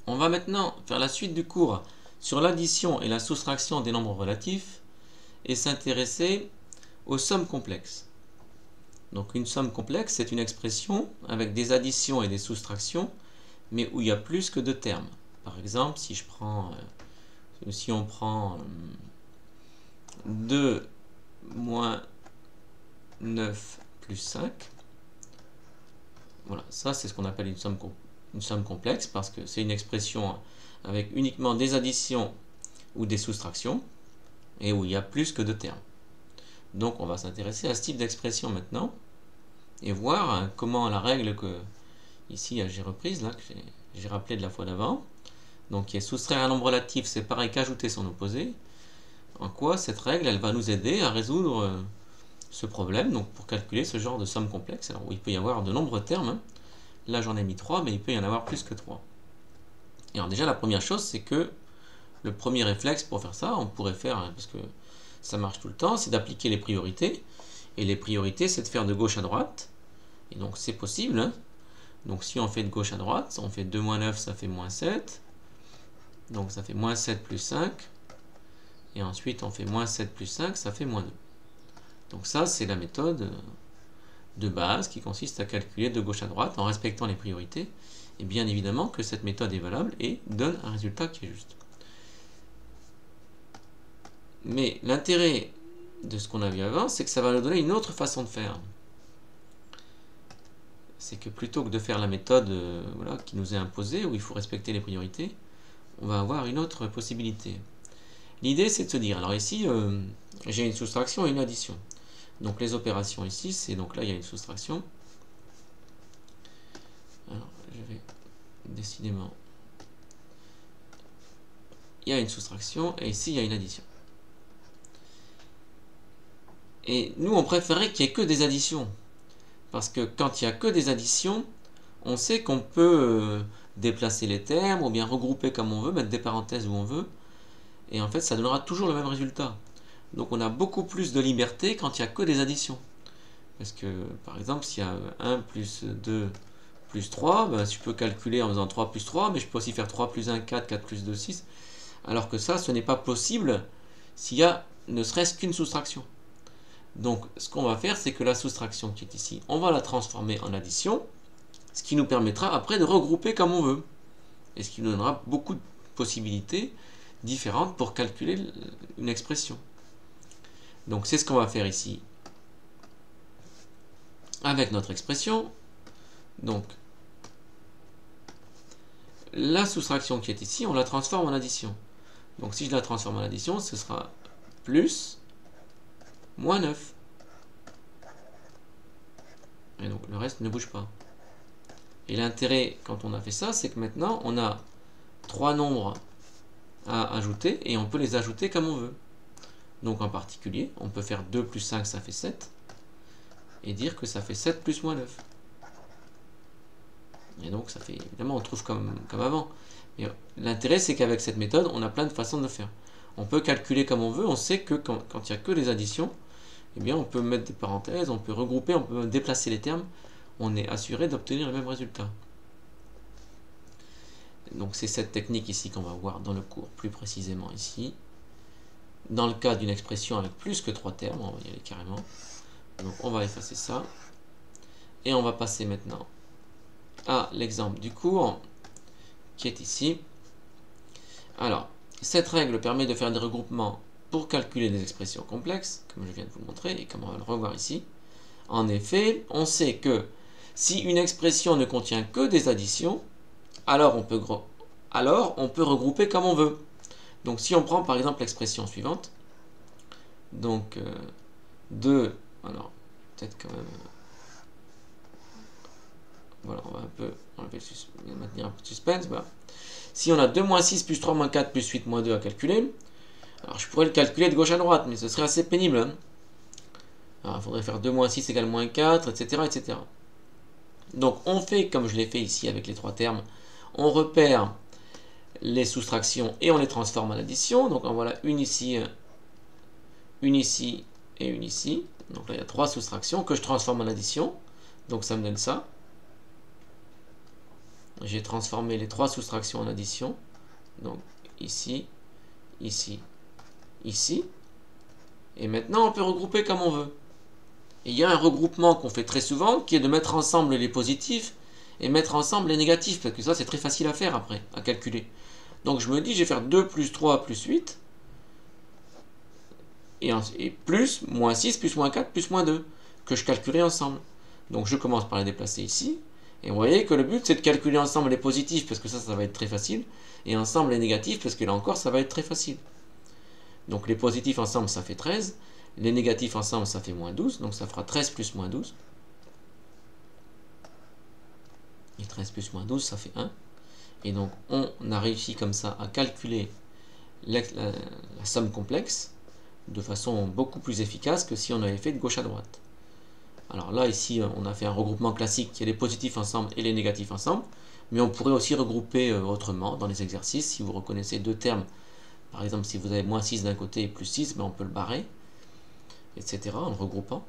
On va maintenant faire la suite du cours sur l'addition et la soustraction des nombres relatifs et s'intéresser aux sommes complexes. Donc une somme complexe, c'est une expression avec des additions et des soustractions, mais où il y a plus que deux termes. Par exemple, si on prend 2 moins 9 plus 5, voilà, ça c'est ce qu'on appelle une somme complexe parce que c'est une expression avec uniquement des additions ou des soustractions et où il y a plus que deux termes. Donc on va s'intéresser à ce type d'expression maintenant et voir comment la règle que ici j'ai reprise, là, que j'ai rappelé de la fois d'avant, donc qui est soustraire un nombre relatif, c'est pareil qu'ajouter son opposé, en quoi cette règle elle va nous aider à résoudre ce problème, donc pour calculer ce genre de somme complexe, alors où il peut y avoir de nombreux termes, hein. Là j'en ai mis 3, mais il peut y en avoir plus que 3. Et alors déjà la première chose c'est que le premier réflexe pour faire ça, on pourrait faire, parce que ça marche tout le temps, c'est d'appliquer les priorités. Et les priorités, c'est de faire de gauche à droite. Et donc c'est possible. Hein. Donc si on fait de gauche à droite, on fait 2 moins 9, ça fait moins 7. Donc ça fait moins 7 plus 5. Et ensuite on fait moins 7 plus 5, ça fait moins 2. Donc ça, c'est la méthode de base qui consiste à calculer de gauche à droite en respectant les priorités. Et bien évidemment que cette méthode est valable et donne un résultat qui est juste. Mais l'intérêt de ce qu'on a vu avant, c'est que ça va nous donner une autre façon de faire. C'est que plutôt que de faire la méthode voilà, qui nous est imposée, où il faut respecter les priorités, on va avoir une autre possibilité. L'idée, c'est de se dire, alors ici, j'ai une soustraction et une addition. Donc les opérations ici, c'est donc là, il y a une soustraction. Alors, je vais décidément... Il y a une soustraction, et ici, il y a une addition. Et nous, on préférait qu'il n'y ait que des additions. Parce que quand il n'y a que des additions, on sait qu'on peut déplacer les termes, ou bien regrouper comme on veut, mettre des parenthèses où on veut. Et en fait, ça donnera toujours le même résultat. Donc on a beaucoup plus de liberté quand il n'y a que des additions. Parce que, par exemple, s'il y a 1 plus 2 plus 3, ben, je peux calculer en faisant 3 plus 3, mais je peux aussi faire 3 plus 1, 4, 4 plus 2, 6. Alors que ça, ce n'est pas possible s'il y a ne serait-ce qu'une soustraction. Donc, ce qu'on va faire, c'est que la soustraction qui est ici, on va la transformer en addition, ce qui nous permettra après de regrouper comme on veut. Et ce qui nous donnera beaucoup de possibilités différentes pour calculer une expression. Donc, c'est ce qu'on va faire ici avec notre expression. Donc, la soustraction qui est ici, on la transforme en addition. Donc, si je la transforme en addition, ce sera plus moins 9. Et donc le reste ne bouge pas. Et l'intérêt quand on a fait ça, c'est que maintenant on a 3 nombres à ajouter et on peut les ajouter comme on veut. Donc en particulier, on peut faire 2 plus 5, ça fait 7. Et dire que ça fait 7 plus moins 9. Et donc ça fait, évidemment, on trouve comme avant. Mais l'intérêt, c'est qu'avec cette méthode, on a plein de façons de le faire. On peut calculer comme on veut, on sait que quand il n'y a que les additions, eh bien, on peut mettre des parenthèses, on peut regrouper, on peut déplacer les termes, on est assuré d'obtenir le même résultat. Donc c'est cette technique ici qu'on va voir dans le cours plus précisément ici. Dans le cas d'une expression avec plus que 3 termes, on va y aller carrément. Donc on va effacer ça. Et on va passer maintenant à l'exemple du cours qui est ici. Alors, cette règle permet de faire des regroupements pour calculer des expressions complexes, comme je viens de vous le montrer, et comme on va le revoir ici. En effet, on sait que si une expression ne contient que des additions, alors on peut regrouper comme on veut. Donc si on prend par exemple l'expression suivante, donc 2, alors peut-être quand même, voilà, on va un peu maintenir un peu de suspense, voilà. Si on a 2 moins 6 plus 3 moins 4 plus 8 moins 2 à calculer, alors je pourrais le calculer de gauche à droite, mais ce serait assez pénible. Hein. Alors il faudrait faire 2 moins 6 égale moins 4, etc., etc. Donc on fait comme je l'ai fait ici avec les 3 termes, on repère les soustractions et on les transforme en addition. Donc en voilà une ici et une ici. Donc là il y a 3 soustractions que je transforme en addition. Donc ça me donne ça. j'ai transformé les trois soustractions en addition. Donc ici, ici, ici. Et maintenant, on peut regrouper comme on veut. Et il y a un regroupement qu'on fait très souvent, qui est de mettre ensemble les positifs et mettre ensemble les négatifs, parce que ça, c'est très facile à faire après, à calculer. Donc je me dis, je vais faire 2 plus 3 plus 8, et plus, moins 6, plus moins 4, plus moins 2, que je calculerai ensemble. Donc je commence par les déplacer ici, et vous voyez que le but, c'est de calculer ensemble les positifs, parce que ça va être très facile, et ensemble les négatifs, parce que là encore, ça va être très facile. Donc les positifs ensemble, ça fait 13. Les négatifs ensemble, ça fait moins 12. Donc ça fera 13 plus moins 12. Et 13 plus moins 12, ça fait 1. Et donc on a réussi comme ça à calculer la somme complexe de façon beaucoup plus efficace que si on avait fait de gauche à droite. Alors là, ici, on a fait un regroupement classique qui est les positifs ensemble et les négatifs ensemble. Mais on pourrait aussi regrouper autrement dans les exercices. Si vous reconnaissez deux termes, par exemple, si vous avez moins 6 d'un côté et plus 6, ben on peut le barrer, etc. en le regroupant.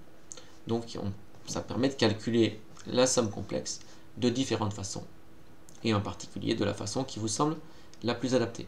Donc ça permet de calculer la somme complexe de différentes façons, et en particulier de la façon qui vous semble la plus adaptée.